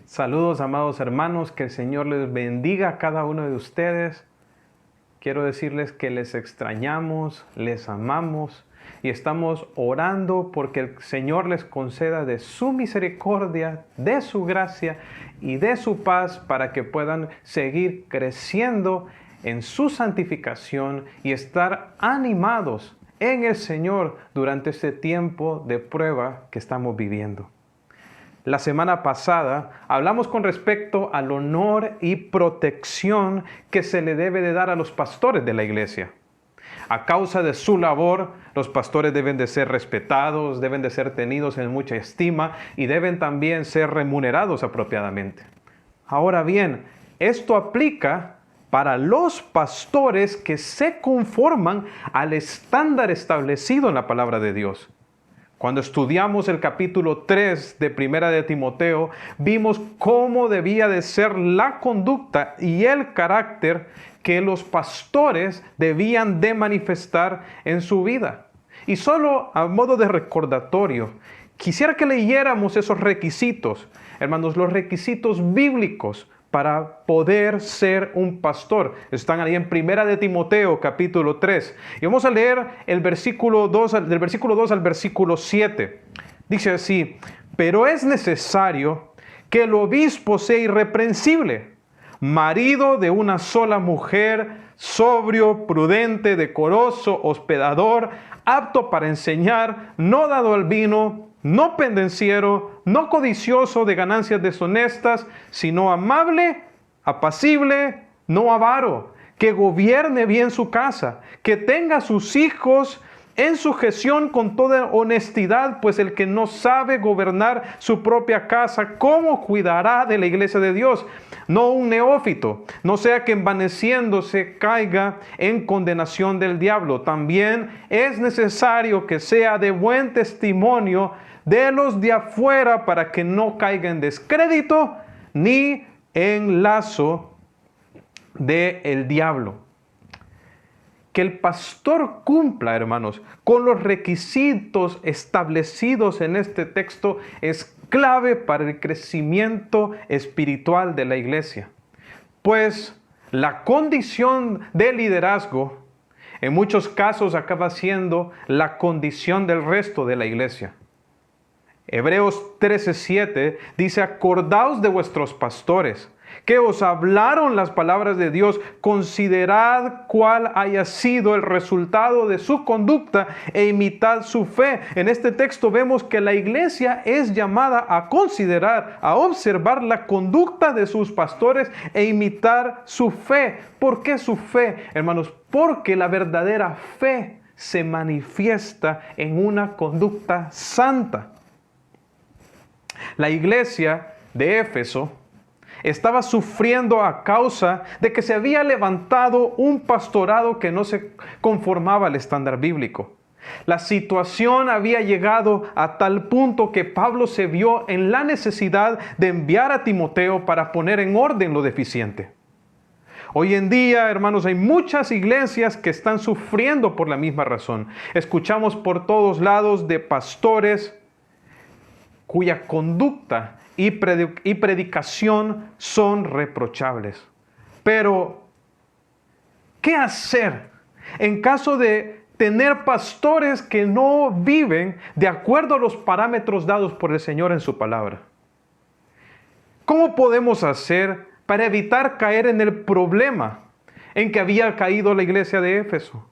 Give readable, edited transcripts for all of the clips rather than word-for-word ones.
Saludos, amados hermanos, que el Señor les bendiga a cada uno de ustedes. Quiero decirles que les extrañamos, les amamos y estamos orando porque el Señor les conceda de su misericordia, de su gracia y de su paz para que puedan seguir creciendo en su santificación y estar animados en el Señor durante este tiempo de prueba que estamos viviendo. La semana pasada hablamos con respecto al honor y protección que se le debe de dar a los pastores de la iglesia. A causa de su labor, los pastores deben de ser respetados, deben de ser tenidos en mucha estima y deben también ser remunerados apropiadamente. Ahora bien, esto aplica para los pastores que se conforman al estándar establecido en la palabra de Dios. Cuando estudiamos el capítulo 3 de Primera de Timoteo, vimos cómo debía de ser la conducta y el carácter que los pastores debían de manifestar en su vida. Y solo a modo de recordatorio, quisiera que leyéramos esos requisitos, hermanos, los requisitos bíblicos para poder ser un pastor. Están ahí en Primera de Timoteo, capítulo 3. Y vamos a leer el versículo 2, del versículo 2 al versículo 7. Dice así: pero es necesario que el obispo sea irreprensible, marido de una sola mujer, sobrio, prudente, decoroso, hospedador, apto para enseñar, no dado al vino, no pendenciero, no codicioso de ganancias deshonestas, sino amable, apacible, no avaro, que gobierne bien su casa, que tenga a sus hijos en sujeción con toda honestidad, pues el que no sabe gobernar su propia casa, ¿cómo cuidará de la iglesia de Dios? No un neófito, no sea que envaneciéndose caiga en condenación del diablo. También es necesario que sea de buen testimonio de los de afuera, para que no caiga en descrédito ni en lazo del diablo. Que el pastor cumpla, hermanos, con los requisitos establecidos en este texto es clave para el crecimiento espiritual de la iglesia. Pues la condición de liderazgo en muchos casos acaba siendo la condición del resto de la iglesia. Hebreos 13:7 dice: acordaos de vuestros pastores, que os hablaron las palabras de Dios, considerad cuál haya sido el resultado de su conducta e imitad su fe. En este texto vemos que la iglesia es llamada a considerar, a observar la conducta de sus pastores e imitar su fe. ¿Por qué su fe, hermanos? Porque la verdadera fe se manifiesta en una conducta santa. La iglesia de Éfeso estaba sufriendo a causa de que se había levantado un pastorado que no se conformaba al estándar bíblico. La situación había llegado a tal punto que Pablo se vio en la necesidad de enviar a Timoteo para poner en orden lo deficiente. Hoy en día, hermanos, hay muchas iglesias que están sufriendo por la misma razón. Escuchamos por todos lados de pastores cuya conducta y predicación son reprochables. Pero, ¿qué hacer en caso de tener pastores que no viven de acuerdo a los parámetros dados por el Señor en su palabra? ¿Cómo podemos hacer para evitar caer en el problema en que había caído la iglesia de Éfeso?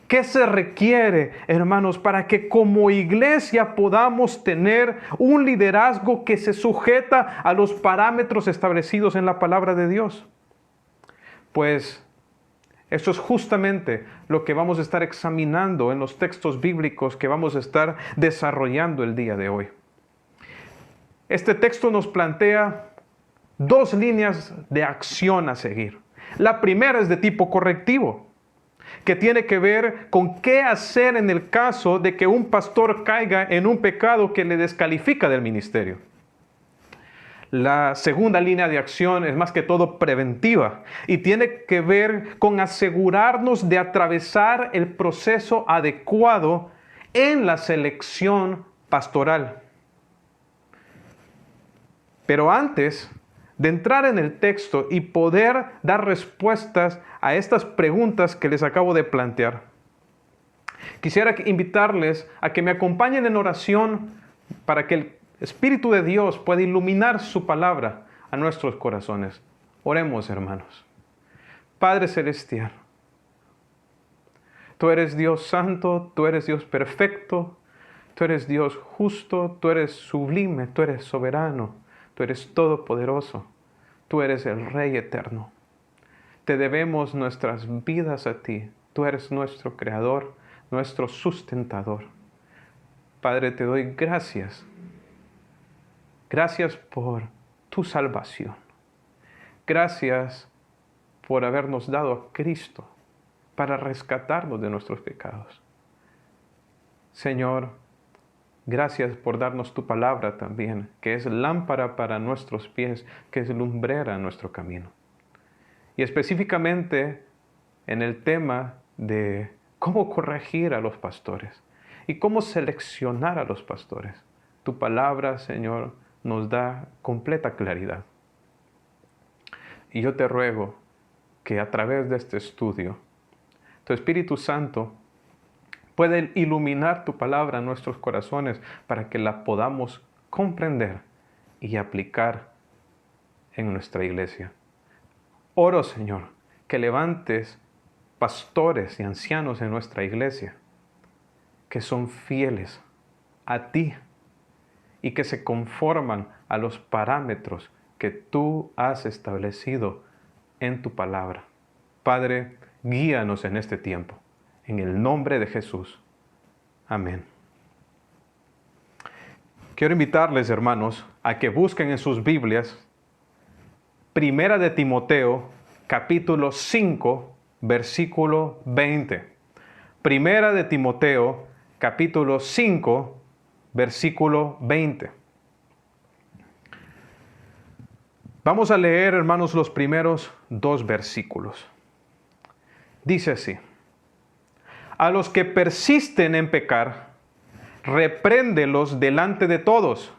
¿Qué se requiere, hermanos, para que como iglesia podamos tener un liderazgo que se sujeta a los parámetros establecidos en la palabra de Dios? Pues esto es justamente lo que vamos a estar examinando en los textos bíblicos que vamos a estar desarrollando el día de hoy. Este texto nos plantea dos líneas de acción a seguir. La primera es de tipo correctivo, que tiene que ver con qué hacer en el caso de que un pastor caiga en un pecado que le descalifica del ministerio. La segunda línea de acción es más que todo preventiva y tiene que ver con asegurarnos de atravesar el proceso adecuado en la selección pastoral. Pero antes de entrar en el texto y poder dar respuestas a estas preguntas que les acabo de plantear, quisiera invitarles a que me acompañen en oración para que el Espíritu de Dios pueda iluminar su palabra a nuestros corazones. Oremos, hermanos. Padre Celestial, tú eres Dios santo, tú eres Dios perfecto, tú eres Dios justo, tú eres sublime, tú eres soberano, tú eres todopoderoso, tú eres el Rey eterno. Te debemos nuestras vidas a ti, tú eres nuestro Creador, nuestro sustentador. Padre, te doy gracias. Gracias por tu salvación. Gracias por habernos dado a Cristo para rescatarnos de nuestros pecados. Señor, gracias por darnos tu palabra también, que es lámpara para nuestros pies, que es lumbrera a nuestro camino. Y específicamente en el tema de cómo corregir a los pastores y cómo seleccionar a los pastores. Tu palabra, Señor, nos da completa claridad. Y yo te ruego que a través de este estudio, tu Espíritu Santo pueda iluminar tu palabra en nuestros corazones para que la podamos comprender y aplicar en nuestra iglesia. Oro, Señor, que levantes pastores y ancianos en nuestra iglesia que son fieles a ti y que se conforman a los parámetros que tú has establecido en tu palabra. Padre, guíanos en este tiempo. En el nombre de Jesús. Amén. Quiero invitarles, hermanos, a que busquen en sus Biblias Primera de Timoteo, capítulo 5, versículo 20. Primera de Timoteo, capítulo 5, versículo 20. Vamos a leer, hermanos, los primeros 2 versículos. Dice así: a los que persisten en pecar, repréndelos delante de todos,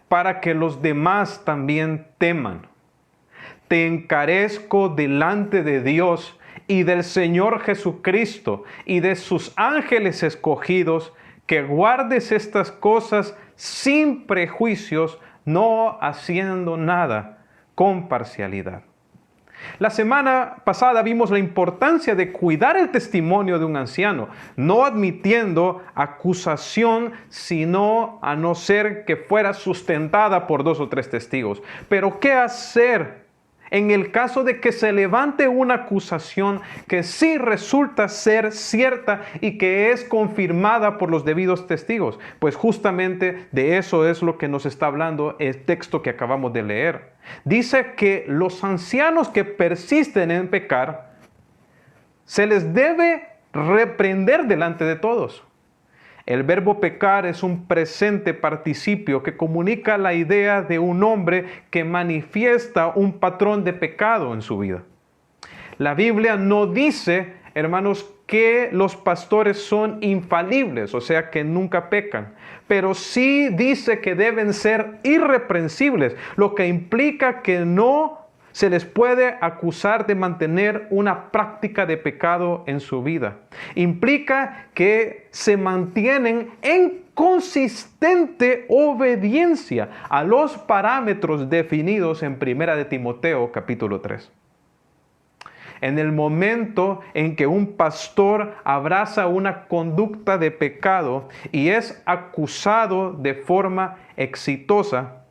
para que los demás también teman. Te encarezco delante de Dios y del Señor Jesucristo y de sus ángeles escogidos, que guardes estas cosas sin prejuicios, no haciendo nada con parcialidad. La semana pasada vimos la importancia de cuidar el testimonio de un anciano, no admitiendo acusación, sino a no ser que fuera sustentada por 2 o 3 testigos. Pero ¿qué hacer en el caso de que se levante una acusación que sí resulta ser cierta y que es confirmada por los debidos testigos? Pues justamente de eso es lo que nos está hablando el texto que acabamos de leer. Dice que los ancianos que persisten en pecar, se les debe reprender delante de todos. El verbo pecar es un presente participio que comunica la idea de un hombre que manifiesta un patrón de pecado en su vida. La Biblia no dice, hermanos, que los pastores son infalibles, o sea, que nunca pecan, pero sí dice que deben ser irreprensibles, lo que implica que no se les puede acusar de mantener una práctica de pecado en su vida. Implica que se mantienen en consistente obediencia a los parámetros definidos en Primera de Timoteo capítulo 3. En el momento en que un pastor abraza una conducta de pecado y es acusado de forma exitosa,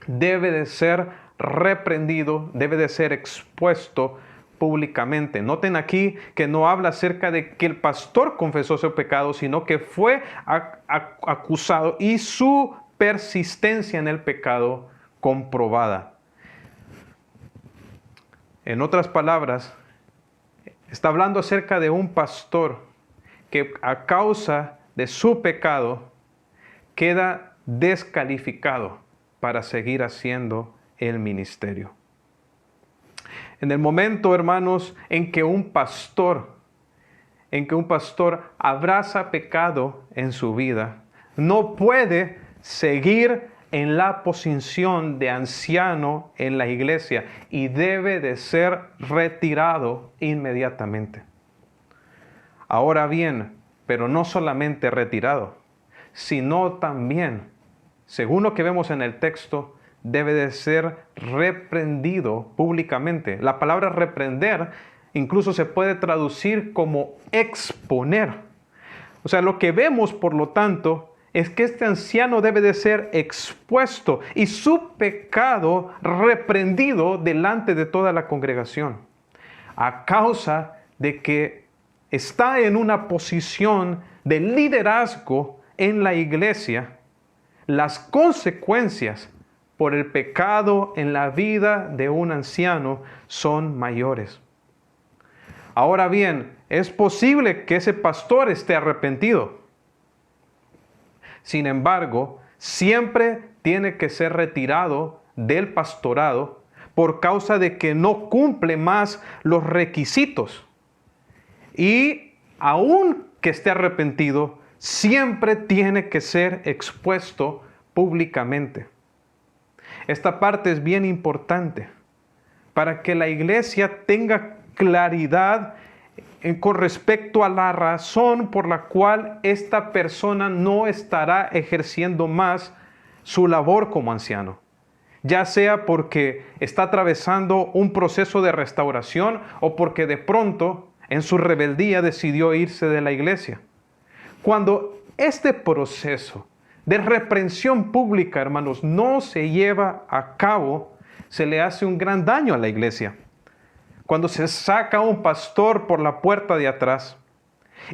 debe de ser reprendido, debe de ser expuesto públicamente. Noten aquí que no habla acerca de que el pastor confesó su pecado, sino que fue acusado y su persistencia en el pecado comprobada. En otras palabras, está hablando acerca de un pastor que a causa de su pecado queda descalificado para seguir haciendo el ministerio. En el momento, hermanos, en que un pastor abraza pecado en su vida, no puede seguir en la posición de anciano en la iglesia y debe de ser retirado inmediatamente. Ahora bien, pero no solamente retirado, sino también, según lo que vemos en el texto, debe de ser reprendido públicamente. La palabra reprender incluso se puede traducir como exponer. O sea, lo que vemos, por lo tanto, es que este anciano debe de ser expuesto y su pecado reprendido delante de toda la congregación, a causa de que está en una posición de liderazgo en la iglesia. Las consecuencias por el pecado en la vida de un anciano son mayores. Ahora bien, es posible que ese pastor esté arrepentido. Sin embargo, siempre tiene que ser retirado del pastorado por causa de que no cumple más los requisitos. Y aun que esté arrepentido, siempre tiene que ser expuesto públicamente. Esta parte es bien importante para que la iglesia tenga claridad con respecto a la razón por la cual esta persona no estará ejerciendo más su labor como anciano. Ya sea porque está atravesando un proceso de restauración o porque de pronto en su rebeldía decidió irse de la iglesia. Cuando este proceso de reprensión pública, hermanos, no se lleva a cabo, se le hace un gran daño a la iglesia. Cuando se saca a un pastor por la puerta de atrás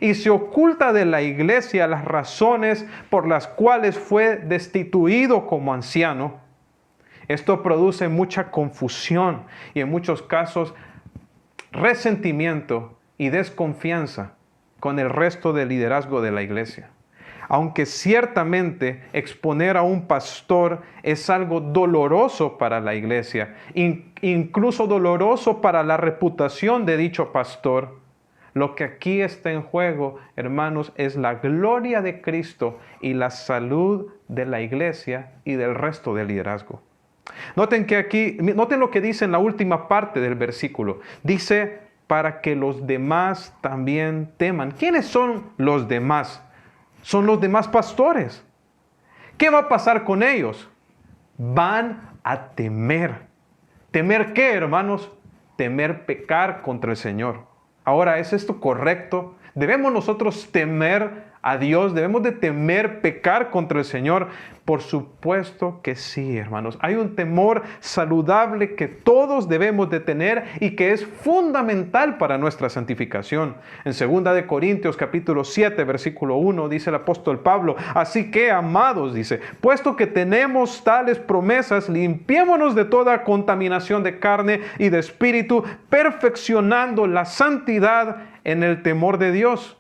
y se oculta de la iglesia las razones por las cuales fue destituido como anciano, esto produce mucha confusión y en muchos casos resentimiento y desconfianza con el resto del liderazgo de la iglesia. Aunque ciertamente exponer a un pastor es algo doloroso para la iglesia, incluso doloroso para la reputación de dicho pastor, lo que aquí está en juego, hermanos, es la gloria de Cristo y la salud de la iglesia y del resto del liderazgo. Noten lo que dice en la última parte del versículo. Dice, para que los demás también teman. ¿Quiénes son los demás? Son los demás pastores. ¿Qué va a pasar con ellos? Van a temer. ¿Temer qué, hermanos? Temer pecar contra el Señor. Ahora, ¿es esto correcto? ¿Debemos nosotros temer a Dios? ¿Debemos de temer pecar contra el Señor? Por supuesto que sí, hermanos. Hay un temor saludable que todos debemos de tener y que es fundamental para nuestra santificación. En 2 de Corintios capítulo 7, versículo 1, dice el apóstol Pablo, así que, amados, dice, puesto que tenemos tales promesas, limpiémonos de toda contaminación de carne y de espíritu, perfeccionando la santidad en el temor de Dios.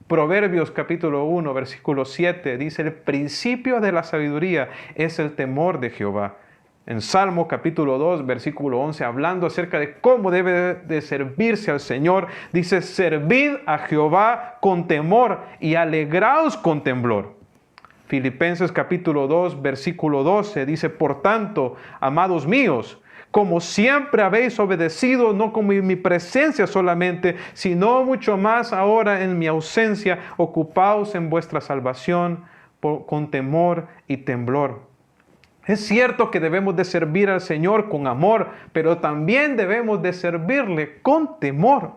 Proverbios capítulo 1, versículo 7 dice, el principio de la sabiduría es el temor de Jehová. En Salmo capítulo 2, versículo 11, hablando acerca de cómo debe de servirse al Señor, dice, servid a Jehová con temor y alegraos con temblor. Filipenses capítulo 2, versículo 12 dice, por tanto, amados míos, como siempre habéis obedecido, no como en mi presencia solamente, sino mucho más ahora en mi ausencia, ocupaos en vuestra salvación con temor y temblor. Es cierto que debemos de servir al Señor con amor, pero también debemos de servirle con temor.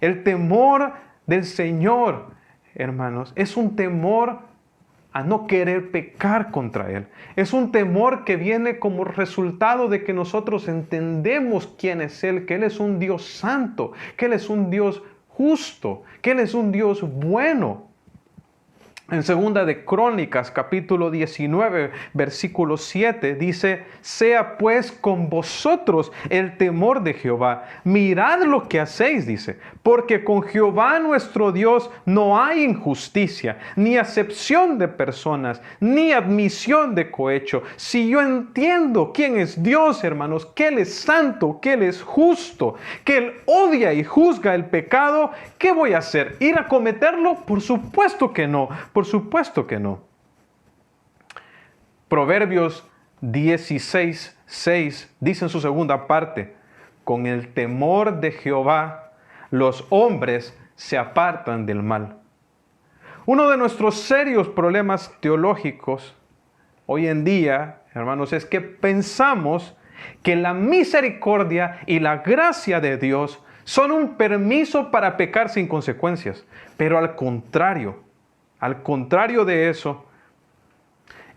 El temor del Señor, hermanos, es un temor a no querer pecar contra Él. Es un temor que viene como resultado de que nosotros entendemos quién es Él, que Él es un Dios santo, que Él es un Dios justo, que Él es un Dios bueno. En 2 de Crónicas, capítulo 19, versículo 7, dice, sea pues con vosotros el temor de Jehová. Mirad lo que hacéis, dice, porque con Jehová nuestro Dios no hay injusticia, ni acepción de personas, ni admisión de cohecho. Si yo entiendo quién es Dios, hermanos, que Él es santo, que Él es justo, que Él odia y juzga el pecado, ¿qué voy a hacer? ¿Ir a cometerlo? Por supuesto que no. Por supuesto que no. Proverbios 16:6 dice en su segunda parte: con el temor de Jehová los hombres se apartan del mal. Uno de nuestros serios problemas teológicos hoy en día, hermanos, es que pensamos que la misericordia y la gracia de Dios son un permiso para pecar sin consecuencias. Pero al contrario de eso,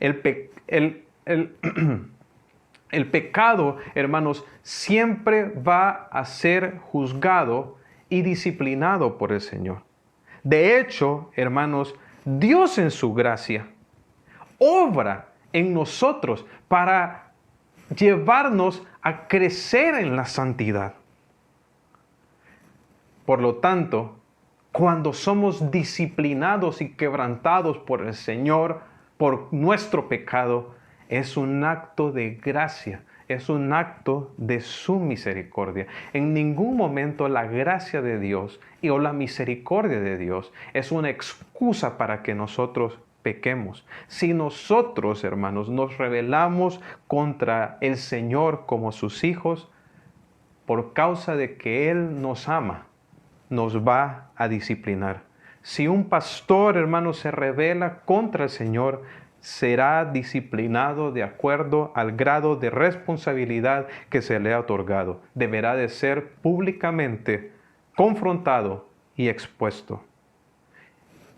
el pecado, hermanos, siempre va a ser juzgado y disciplinado por el Señor. De hecho, hermanos, Dios en su gracia obra en nosotros para llevarnos a crecer en la santidad. Por lo tanto, cuando somos disciplinados y quebrantados por el Señor, por nuestro pecado, es un acto de gracia, es un acto de su misericordia. En ningún momento la gracia de Dios o la misericordia de Dios es una excusa para que nosotros pequemos. Si nosotros, hermanos, nos rebelamos contra el Señor como sus hijos, por causa de que Él nos ama, nos va a disciplinar. Si un pastor, hermano, se rebela contra el Señor, será disciplinado de acuerdo al grado de responsabilidad que se le ha otorgado. Deberá de ser públicamente confrontado y expuesto.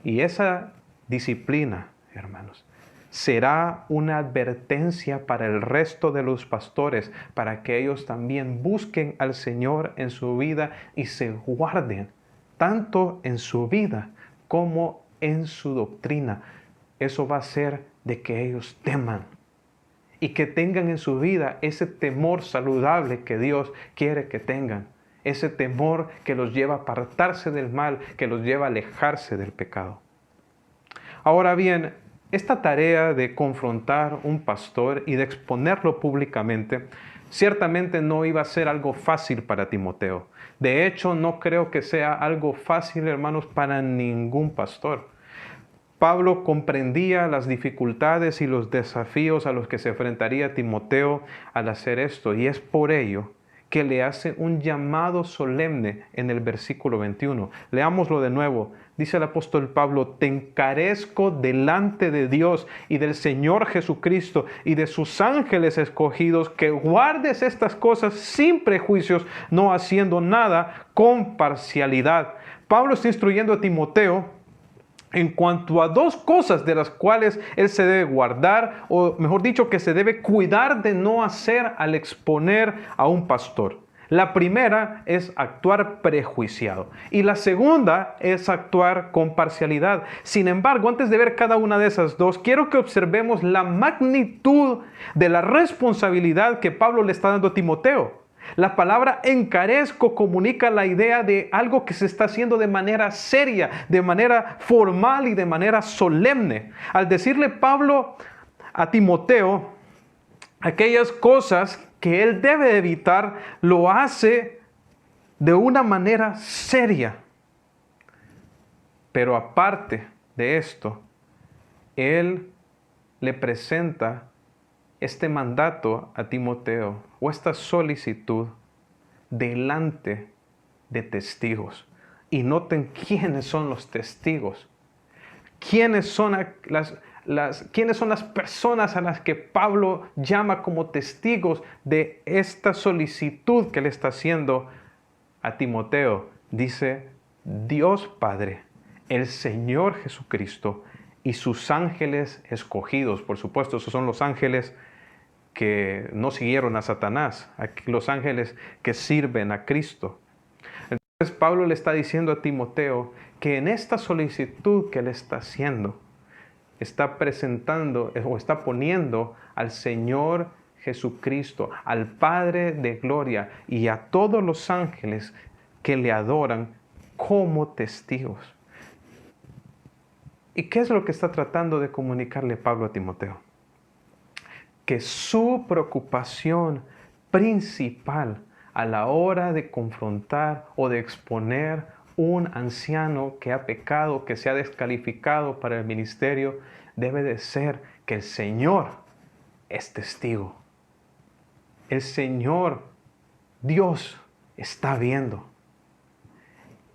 Y esa disciplina, hermanos, será una advertencia para el resto de los pastores, para que ellos también busquen al Señor en su vida y se guarden, tanto en su vida como en su doctrina. Eso va a hacer de que ellos teman y que tengan en su vida ese temor saludable que Dios quiere que tengan. Ese temor que los lleva a apartarse del mal, que los lleva a alejarse del pecado. Ahora bien, esta tarea de confrontar un pastor y de exponerlo públicamente, ciertamente no iba a ser algo fácil para Timoteo. De hecho, no creo que sea algo fácil, hermanos, para ningún pastor. Pablo comprendía las dificultades y los desafíos a los que se enfrentaría Timoteo al hacer esto, y es por ello que le hace un llamado solemne en el versículo 21. Leámoslo de nuevo. Dice el apóstol Pablo: te encarezco delante de Dios y del Señor Jesucristo y de sus ángeles escogidos, que guardes estas cosas sin prejuicios, no haciendo nada con parcialidad. Pablo está instruyendo a Timoteo en cuanto a dos cosas de las cuales él se debe guardar, o mejor dicho, que se debe cuidar de no hacer al exponer a un pastor. La primera es actuar prejuiciado y la segunda es actuar con parcialidad. Sin embargo, antes de ver cada una de esas dos, quiero que observemos la magnitud de la responsabilidad que Pablo le está dando a Timoteo. La palabra encarezco comunica la idea de algo que se está haciendo de manera seria, de manera formal y de manera solemne. Al decirle Pablo a Timoteo aquellas cosas que él debe evitar, lo hace de una manera seria. Pero aparte de esto, él le presenta este mandato a Timoteo, o esta solicitud, delante de testigos. Y noten quiénes son los testigos. ¿Quiénes son las personas a las que Pablo llama como testigos de esta solicitud que le está haciendo a Timoteo? Dice: Dios Padre, el Señor Jesucristo y sus ángeles escogidos. Por supuesto, esos son los ángeles que no siguieron a Satanás, los ángeles que sirven a Cristo. Entonces Pablo le está diciendo a Timoteo que en esta solicitud que le está haciendo, está presentando o está poniendo al Señor Jesucristo, al Padre de gloria y a todos los ángeles que le adoran como testigos. ¿Y qué es lo que está tratando de comunicarle Pablo a Timoteo? Que su preocupación principal a la hora de confrontar o de exponer un anciano que ha pecado, que se ha descalificado para el ministerio, debe de ser que el Señor es testigo. El Señor, Dios, está viendo.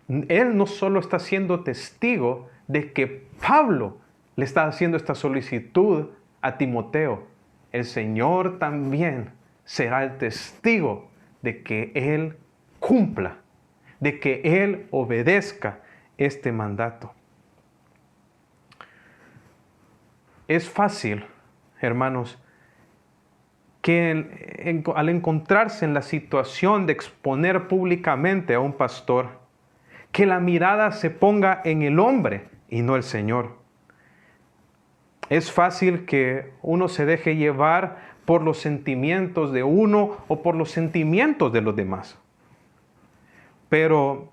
Él no solo está siendo testigo de que Pablo le está haciendo esta solicitud a Timoteo. El Señor también será el testigo de que Él cumpla, de que Él obedezca este mandato. Es fácil, hermanos, que al encontrarse en la situación de exponer públicamente a un pastor, que la mirada se ponga en el hombre y no el Señor. Es fácil que uno se deje llevar por los sentimientos de uno o por los sentimientos de los demás. Pero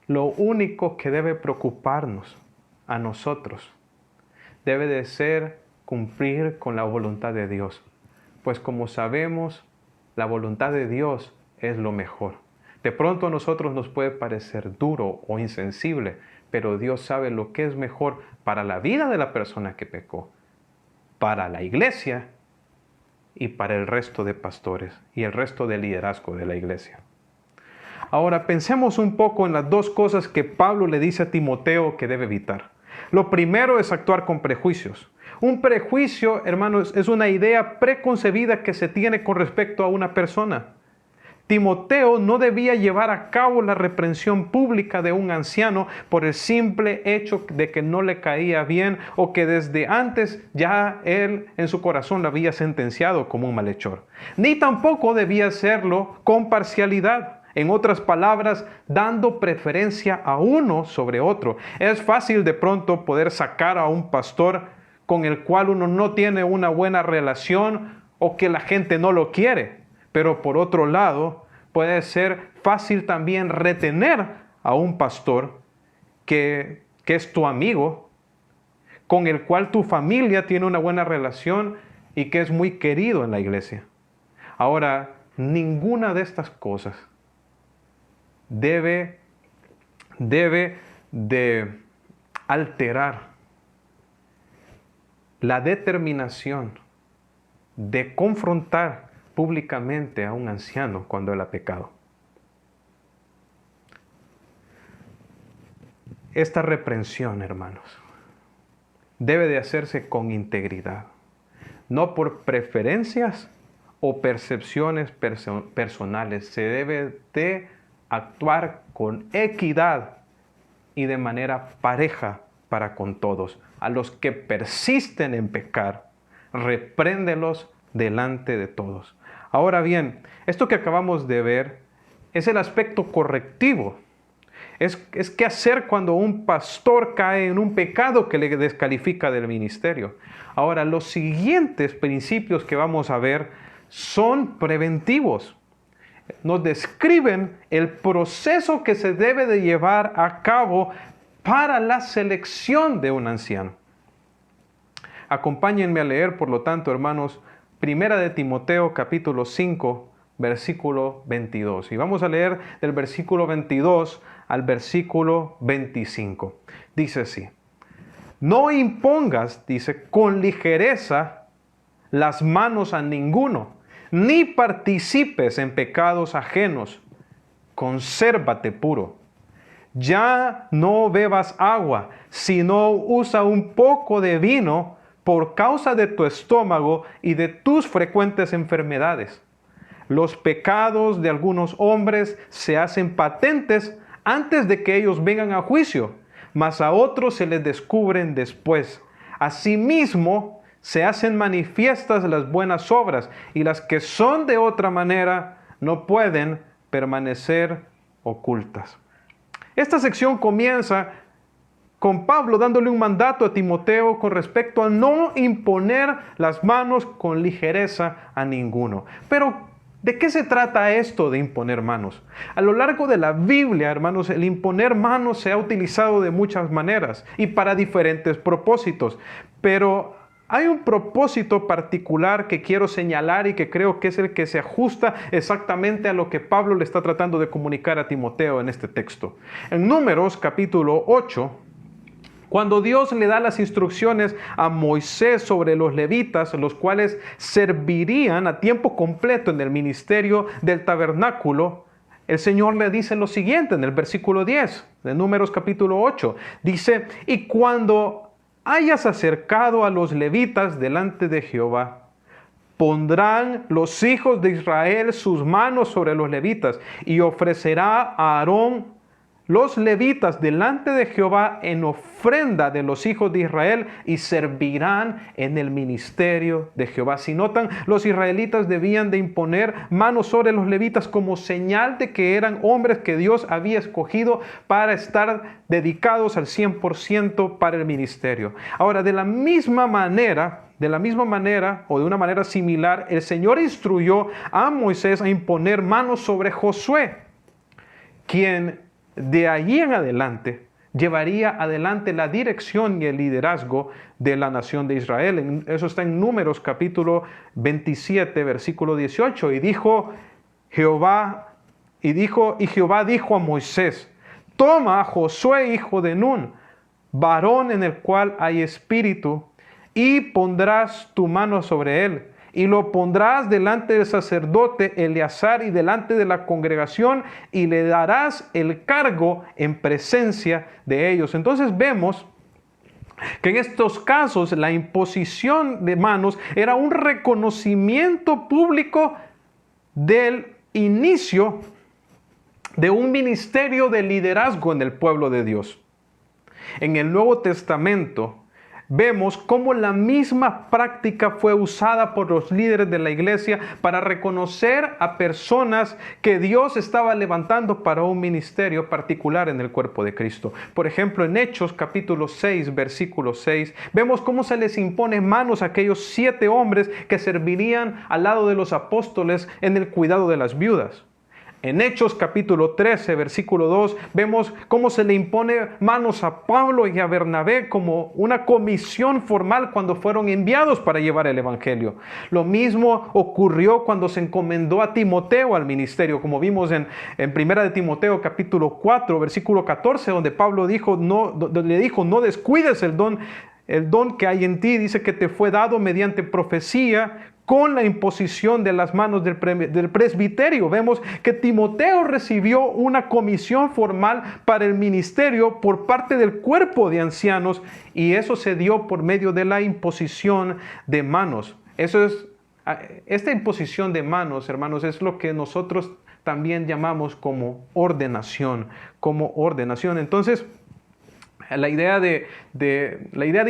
lo único que debe preocuparnos a nosotros debe de ser cumplir con la voluntad de Dios. Pues como sabemos, la voluntad de Dios es lo mejor. De pronto a nosotros nos puede parecer duro o insensible, pero Dios sabe lo que es mejor para la vida de la persona que pecó, para la iglesia y para el resto de pastores y el resto del liderazgo de la iglesia. Ahora pensemos un poco en las dos cosas que Pablo le dice a Timoteo que debe evitar. Lo primero es actuar con prejuicios. Un prejuicio, hermanos, es una idea preconcebida que se tiene con respecto a una persona. Timoteo no debía llevar a cabo la reprensión pública de un anciano por el simple hecho de que no le caía bien o que desde antes ya él en su corazón lo había sentenciado como un malhechor. Ni tampoco debía hacerlo con parcialidad. En otras palabras, dando preferencia a uno sobre otro. Es fácil de pronto poder sacar a un pastor con el cual uno no tiene una buena relación o que la gente no lo quiere. Pero por otro lado, puede ser fácil también retener a un pastor que es tu amigo, con el cual tu familia tiene una buena relación y que es muy querido en la iglesia. Ahora, ninguna de estas cosas debe de alterar la determinación de confrontar públicamente a un anciano cuando él ha pecado. Esta reprensión, hermanos, debe de hacerse con integridad, no por preferencias o percepciones personales. Se debe de actuar con equidad y de manera pareja para con todos. A los que persisten en pecar, repréndelos delante de todos. Ahora bien, esto que acabamos de ver es el aspecto correctivo. Es qué hacer cuando un pastor cae en un pecado que le descalifica del ministerio. Ahora, los siguientes principios que vamos a ver son preventivos. Nos describen el proceso que se debe de llevar a cabo para la selección de un anciano. Acompáñenme a leer, por lo tanto, hermanos, Primera de Timoteo, capítulo 5, versículo 22. Y vamos a leer del versículo 22 al versículo 25. Dice así: no impongas, dice, con ligereza las manos a ninguno, ni participes en pecados ajenos. Consérvate puro. Ya no bebas agua, sino usa un poco de vino por causa de tu estómago y de tus frecuentes enfermedades. Los pecados de algunos hombres se hacen patentes antes de que ellos vengan a juicio, mas a otros se les descubren después. Asimismo, se hacen manifiestas las buenas obras, y las que son de otra manera no pueden permanecer ocultas. Esta sección comienza con Pablo dándole un mandato a Timoteo con respecto a no imponer las manos con ligereza a ninguno. Pero, ¿de qué se trata esto de imponer manos? A lo largo de la Biblia, hermanos, el imponer manos se ha utilizado de muchas maneras y para diferentes propósitos. Pero hay un propósito particular que quiero señalar y que creo que es el que se ajusta exactamente a lo que Pablo le está tratando de comunicar a Timoteo en este texto. En Números capítulo 8, Cuando Dios le da las instrucciones a Moisés sobre los levitas, los cuales servirían a tiempo completo en el ministerio del tabernáculo, el Señor le dice lo siguiente en el versículo 10 de Números capítulo 8. Dice, y cuando hayas acercado a los levitas delante de Jehová, pondrán los hijos de Israel sus manos sobre los levitas y ofrecerá a Aarón los levitas delante de Jehová en ofrenda de los hijos de Israel y servirán en el ministerio de Jehová. Si notan, los israelitas debían de imponer manos sobre los levitas como señal de que eran hombres que Dios había escogido para estar dedicados al 100% para el ministerio. Ahora, de la misma manera o de una manera similar, el Señor instruyó a Moisés a imponer manos sobre Josué, quien de allí en adelante llevaría adelante la dirección y el liderazgo de la nación de Israel. Eso está en Números capítulo 27, versículo 18. Y Jehová dijo a Moisés, toma a Josué, hijo de Nun, varón en el cual hay espíritu, y pondrás tu mano sobre él, y lo pondrás delante del sacerdote Eleazar y delante de la congregación, y le darás el cargo en presencia de ellos. Entonces vemos que en estos casos la imposición de manos era un reconocimiento público del inicio de un ministerio de liderazgo en el pueblo de Dios. En el Nuevo Testamento vemos cómo la misma práctica fue usada por los líderes de la iglesia para reconocer a personas que Dios estaba levantando para un ministerio particular en el cuerpo de Cristo. Por ejemplo, en Hechos capítulo 6, versículo 6, vemos cómo se les impone manos a aquellos 7 hombres que servirían al lado de los apóstoles en el cuidado de las viudas. En Hechos capítulo 13, versículo 2, vemos cómo se le impone manos a Pablo y a Bernabé como una comisión formal cuando fueron enviados para llevar el evangelio. Lo mismo ocurrió cuando se encomendó a Timoteo al ministerio, como vimos en Primera de Timoteo capítulo 4, versículo 14, donde Pablo le dijo, no descuides el don que hay en ti. Dice que te fue dado mediante profecía, con la imposición de las manos del presbiterio. Vemos que Timoteo recibió una comisión formal para el ministerio por parte del cuerpo de ancianos, y eso se dio por medio de la imposición de manos. Esta imposición de manos, hermanos, es lo que nosotros también llamamos como ordenación. Entonces, la idea de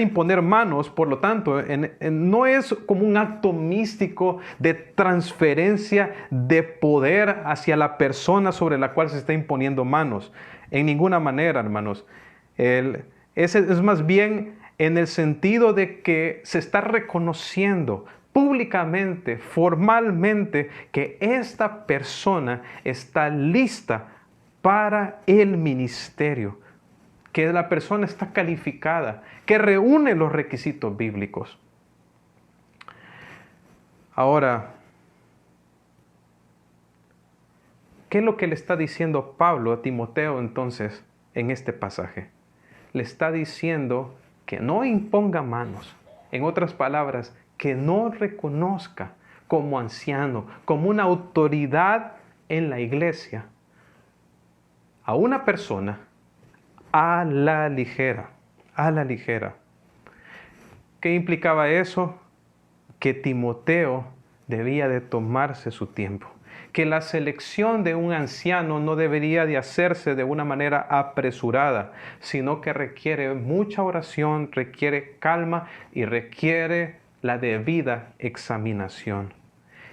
imponer manos, por lo tanto, no es como un acto místico de transferencia de poder hacia la persona sobre la cual se está imponiendo manos. En ninguna manera, hermanos. Es más bien en el sentido de que se está reconociendo públicamente, formalmente, que esta persona está lista para el ministerio, que la persona está calificada, que reúne los requisitos bíblicos. Ahora, ¿qué es lo que le está diciendo Pablo a Timoteo entonces en este pasaje? Le está diciendo que no imponga manos. En otras palabras, que no reconozca como anciano, como una autoridad en la iglesia, a una persona a la ligera. ¿Qué implicaba eso? Que Timoteo debía de tomarse su tiempo, que la selección de un anciano no debería de hacerse de una manera apresurada, sino que requiere mucha oración, requiere calma y requiere la debida examinación.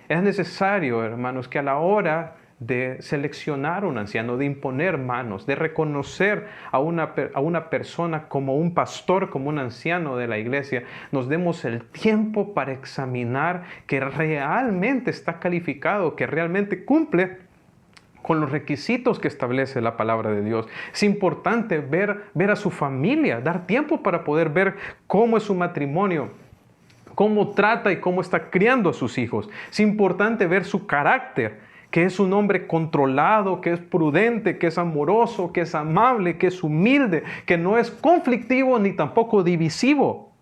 Es necesario, hermanos, que a la hora de seleccionar un anciano, de imponer manos, de reconocer a una persona como un pastor, como un anciano de la iglesia, nos demos el tiempo para examinar que realmente está calificado, que realmente cumple con los requisitos que establece la palabra de Dios. Es importante ver a su familia, dar tiempo para poder ver cómo es su matrimonio, cómo trata y cómo está criando a sus hijos. Es importante ver su carácter que es un hombre controlado, que es prudente, que es amoroso, que es amable, que es humilde, que no es conflictivo ni tampoco divisivo.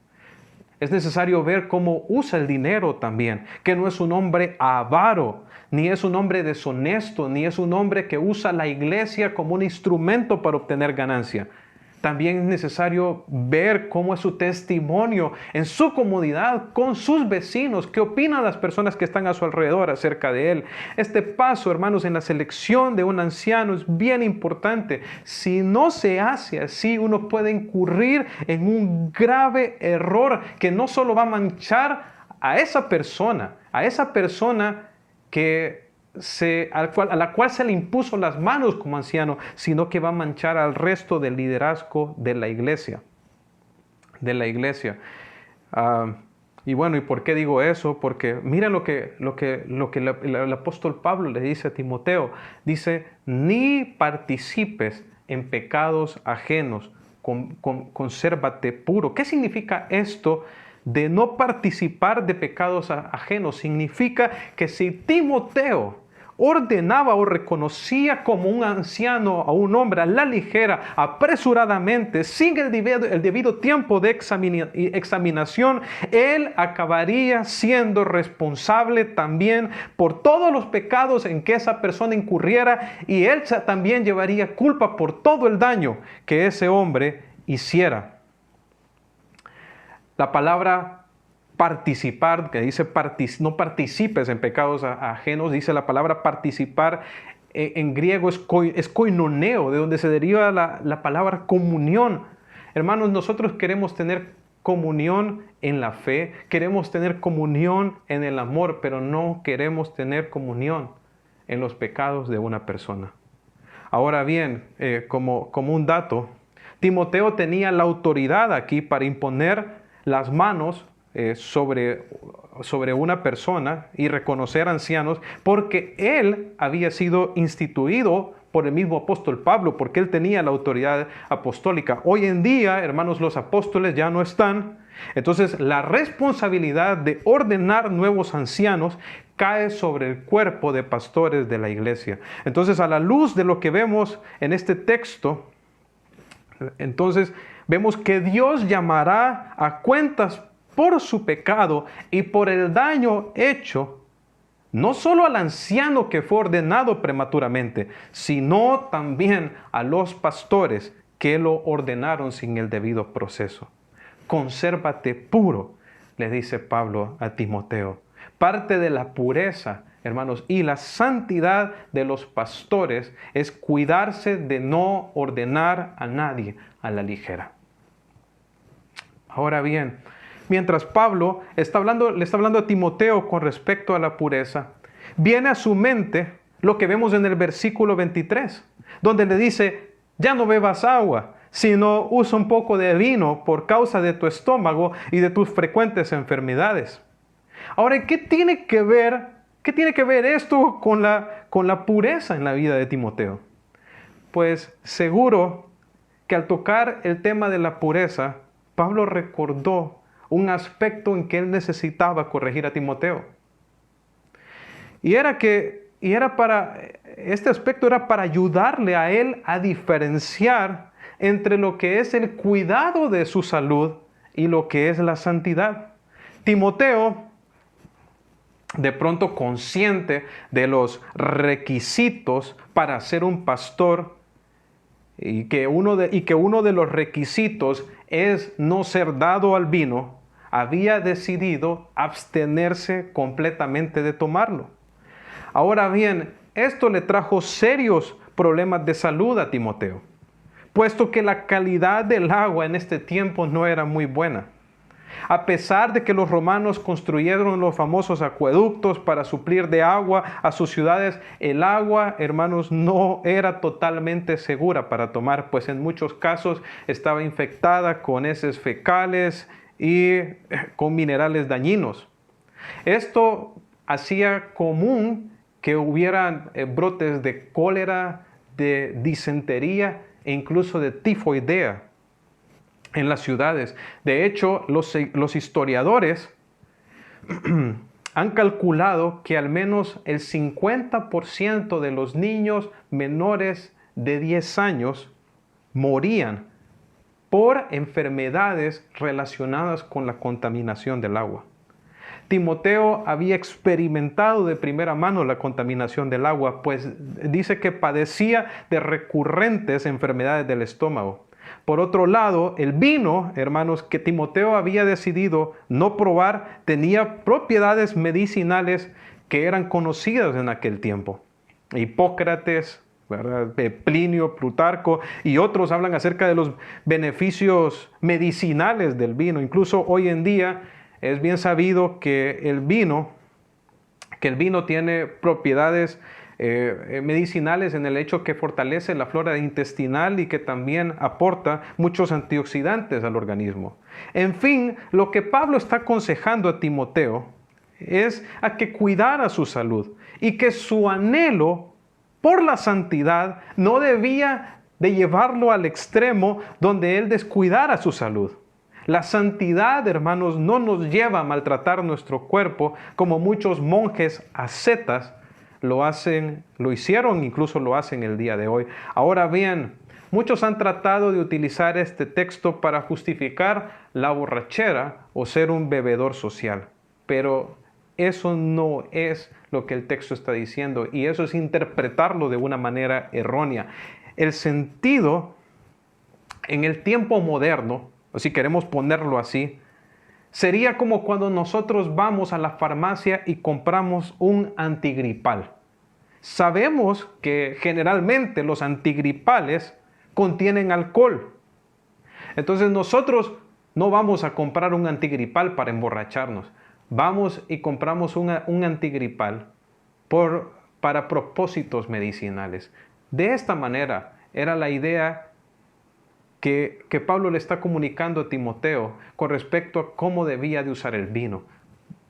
Es necesario ver cómo usa el dinero también, que no es un hombre avaro, ni es un hombre deshonesto, ni es un hombre que usa la iglesia como un instrumento para obtener ganancia. También es necesario ver cómo es su testimonio en su comunidad, con sus vecinos, qué opinan las personas que están a su alrededor acerca de él. Este paso, hermanos, en la selección de un anciano es bien importante. Si no se hace así, uno puede incurrir en un grave error que no solo va a manchar a esa persona que a la cual se le impuso las manos como anciano, sino que va a manchar al resto del liderazgo de la iglesia. Y bueno, ¿y por qué digo eso? Porque miren lo que el apóstol Pablo le dice a Timoteo. Dice, ni participes en pecados ajenos, consérvate puro. ¿Qué significa esto de no participar de pecados ajenos? Significa que si Timoteo ordenaba o reconocía como un anciano a un hombre a la ligera, apresuradamente, sin el debido tiempo de examinación, él acabaría siendo responsable también por todos los pecados en que esa persona incurriera, y él también llevaría culpa por todo el daño que ese hombre hiciera. La palabra participar, que dice no participes en pecados ajenos, dice la palabra participar, en griego es koinoneo, de donde se deriva la palabra comunión. Hermanos, nosotros queremos tener comunión en la fe, queremos tener comunión en el amor, pero no queremos tener comunión en los pecados de una persona. Ahora bien, como un dato, Timoteo tenía la autoridad aquí para imponer las manos sobre una persona y reconocer ancianos, porque él había sido instituido por el mismo apóstol Pablo, porque él tenía la autoridad apostólica. Hoy en día, hermanos, los apóstoles ya no están. Entonces, la responsabilidad de ordenar nuevos ancianos cae sobre el cuerpo de pastores de la iglesia. Entonces, a la luz de lo que vemos en este texto, entonces vemos que Dios llamará a cuentas por su pecado y por el daño hecho, no solo al anciano que fue ordenado prematuramente, sino también a los pastores que lo ordenaron sin el debido proceso. Consérvate puro, le dice Pablo a Timoteo. Parte de la pureza, hermanos, y la santidad de los pastores es cuidarse de no ordenar a nadie a la ligera. Ahora bien, mientras Pablo le está hablando a Timoteo con respecto a la pureza, viene a su mente lo que vemos en el versículo 23, donde le dice, ya no bebas agua, sino usa un poco de vino por causa de tu estómago y de tus frecuentes enfermedades. Ahora, ¿qué tiene que ver esto con la pureza en la vida de Timoteo? Pues seguro que al tocar el tema de la pureza, Pablo recordó un aspecto en que él necesitaba corregir a Timoteo. Este aspecto era para ayudarle a él a diferenciar entre lo que es el cuidado de su salud y lo que es la santidad. Timoteo, de pronto consciente de los requisitos para ser un pastor, y que uno de los requisitos es no ser dado al vino, había decidido abstenerse completamente de tomarlo. Ahora bien, esto le trajo serios problemas de salud a Timoteo, puesto que la calidad del agua en este tiempo no era muy buena. A pesar de que los romanos construyeron los famosos acueductos para suplir de agua a sus ciudades, el agua, hermanos, no era totalmente segura para tomar, pues en muchos casos estaba infectada con heces fecales y con minerales dañinos. Esto hacía común que hubieran brotes de cólera, de disentería e incluso de tifoidea en las ciudades. De hecho, los historiadores Han calculado que al menos el 50% de los niños menores de 10 años morían por enfermedades relacionadas con la contaminación del agua. Timoteo había experimentado de primera mano la contaminación del agua, pues dice que padecía de recurrentes enfermedades del estómago. Por otro lado, el vino, hermanos, que Timoteo había decidido no probar, tenía propiedades medicinales que eran conocidas en aquel tiempo. Hipócrates, ¿verdad? Plinio, Plutarco y otros hablan acerca de los beneficios medicinales del vino. Incluso hoy en día es bien sabido que el vino tiene propiedades medicinales en el hecho que fortalece la flora intestinal y que también aporta muchos antioxidantes al organismo. En fin, lo que Pablo está aconsejando a Timoteo es a que cuidara su salud y que su anhelo por la santidad no debía de llevarlo al extremo donde él descuidara su salud. La santidad, hermanos, no nos lleva a maltratar nuestro cuerpo como muchos monjes ascetas lo hicieron, incluso lo hacen el día de hoy. Ahora bien, muchos han tratado de utilizar este texto para justificar la borrachera o ser un bebedor social, pero eso no es lo que el texto está diciendo y eso es interpretarlo de una manera errónea. El sentido en el tiempo moderno, o si queremos ponerlo así, sería como cuando nosotros vamos a la farmacia y compramos un antigripal. Sabemos que generalmente los antigripales contienen alcohol. Entonces nosotros no vamos a comprar un antigripal para emborracharnos. Vamos y compramos un antigripal para propósitos medicinales. De esta manera era la idea que Pablo le está comunicando a Timoteo con respecto a cómo debía de usar el vino.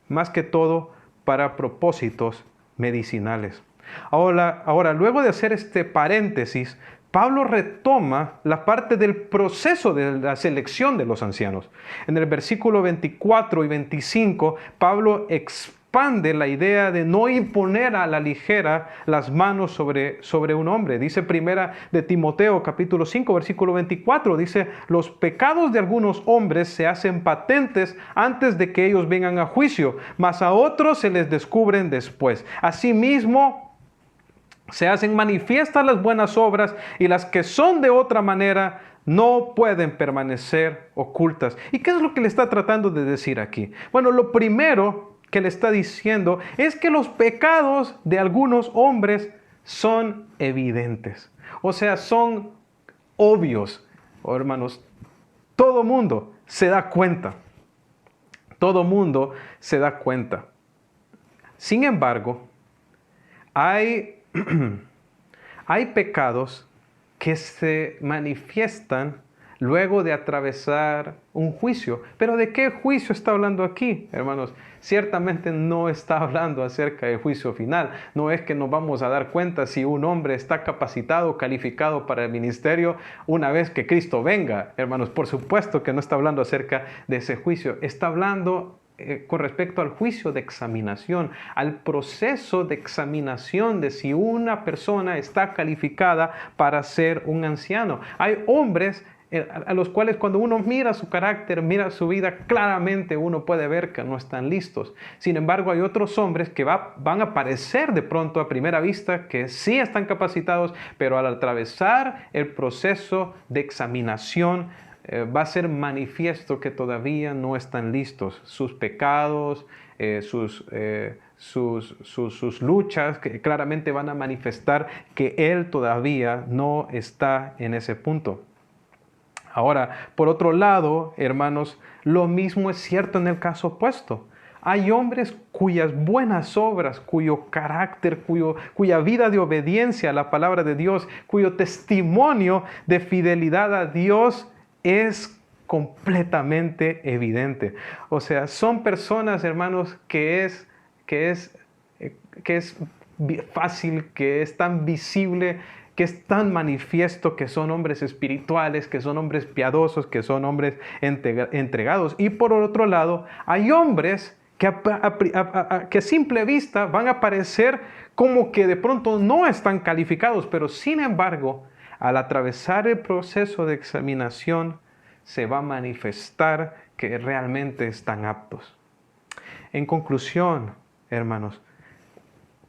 Más que todo para propósitos medicinales. Ahora, luego de hacer este paréntesis, Pablo retoma la parte del proceso de la selección de los ancianos. En el versículo 24 y 25, Pablo expande la idea de no imponer a la ligera las manos sobre un hombre. Dice primera de Timoteo, capítulo 5, versículo 24, dice, los pecados de algunos hombres se hacen patentes antes de que ellos vengan a juicio, mas a otros se les descubren después. Asimismo, se hacen manifiestas las buenas obras y las que son de otra manera no pueden permanecer ocultas. ¿Y qué es lo que le está tratando de decir aquí? Bueno, lo primero que le está diciendo es que los pecados de algunos hombres son evidentes. O sea, son obvios. Oh, hermanos, todo mundo se da cuenta. Todo mundo se da cuenta. Sin embargo, hay pecados que se manifiestan luego de atravesar un juicio. ¿Pero de qué juicio está hablando aquí, hermanos? Ciertamente no está hablando acerca del juicio final. No es que nos vamos a dar cuenta si un hombre está capacitado, calificado para el ministerio una vez que Cristo venga. Hermanos, por supuesto que no está hablando acerca de ese juicio. Está hablando con respecto al juicio de examinación, al proceso de examinación de si una persona está calificada para ser un anciano. Hay hombres a los cuales cuando uno mira su carácter, mira su vida, claramente uno puede ver que no están listos. Sin embargo, hay otros hombres que van a parecer de pronto a primera vista que sí están capacitados, pero al atravesar el proceso de examinación, va a ser manifiesto que todavía no están listos. Sus pecados, sus luchas, que claramente van a manifestar que él todavía no está en ese punto. Ahora, por otro lado, hermanos, lo mismo es cierto en el caso opuesto. Hay hombres cuyas buenas obras, cuyo carácter, cuya vida de obediencia a la palabra de Dios, cuyo testimonio de fidelidad a Dios es completamente evidente. O sea, son personas, hermanos, que es fácil, que es tan visible, que es tan manifiesto que son hombres espirituales, que son hombres piadosos, que son hombres entregados. Y por otro lado, hay hombres que a simple vista van a parecer como que de pronto no están calificados, pero sin embargo, al atravesar el proceso de examinación, se va a manifestar que realmente están aptos. En conclusión, hermanos,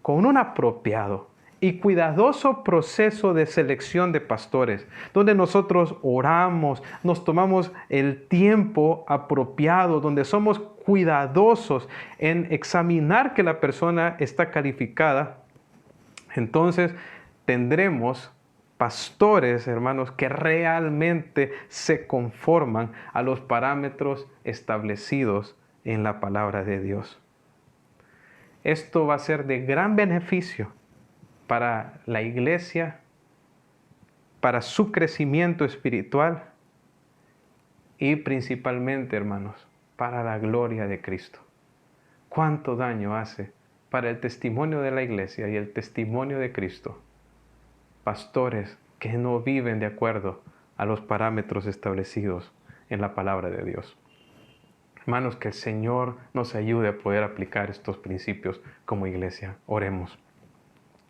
con un apropiado y cuidadoso proceso de selección de pastores, donde nosotros oramos, nos tomamos el tiempo apropiado, donde somos cuidadosos en examinar que la persona está calificada, entonces tendremos pastores, hermanos, que realmente se conforman a los parámetros establecidos en la palabra de Dios. Esto va a ser de gran beneficio para la iglesia, para su crecimiento espiritual y principalmente, hermanos, para la gloria de Cristo. ¿Cuánto daño hace para el testimonio de la iglesia y el testimonio de Cristo pastores que no viven de acuerdo a los parámetros establecidos en la palabra de Dios? Hermanos, que el Señor nos ayude a poder aplicar estos principios como iglesia. Oremos.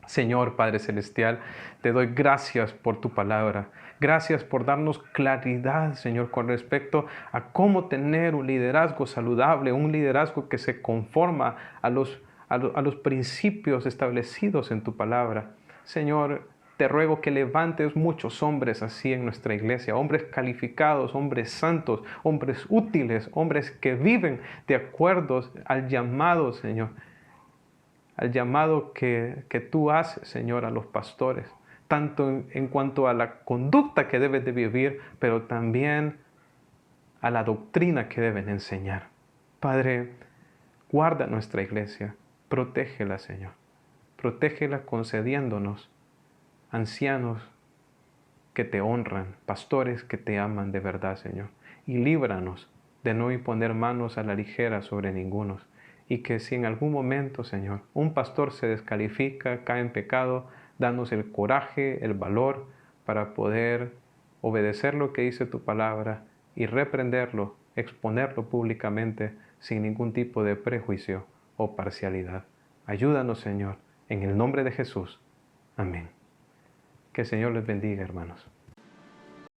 Señor Padre Celestial, te doy gracias por tu palabra. Gracias por darnos claridad, Señor, con respecto a cómo tener un liderazgo saludable, un liderazgo que se conforma a los principios establecidos en tu palabra. Señor, te ruego que levantes muchos hombres así en nuestra iglesia, hombres calificados, hombres santos, hombres útiles, hombres que viven de acuerdo al llamado, Señor, al llamado que tú haces, Señor, a los pastores, tanto en cuanto a la conducta que deben de vivir, pero también a la doctrina que deben enseñar. Padre, guarda nuestra iglesia, protégela, Señor, protégela concediéndonos ancianos que te honran, pastores que te aman de verdad, Señor, y líbranos de no imponer manos a la ligera sobre ninguno. Y que si en algún momento, Señor, un pastor se descalifica, cae en pecado, danos el coraje, el valor para poder obedecer lo que dice tu palabra y reprenderlo, exponerlo públicamente sin ningún tipo de prejuicio o parcialidad. Ayúdanos, Señor, en el nombre de Jesús. Amén. Que el Señor les bendiga, hermanos.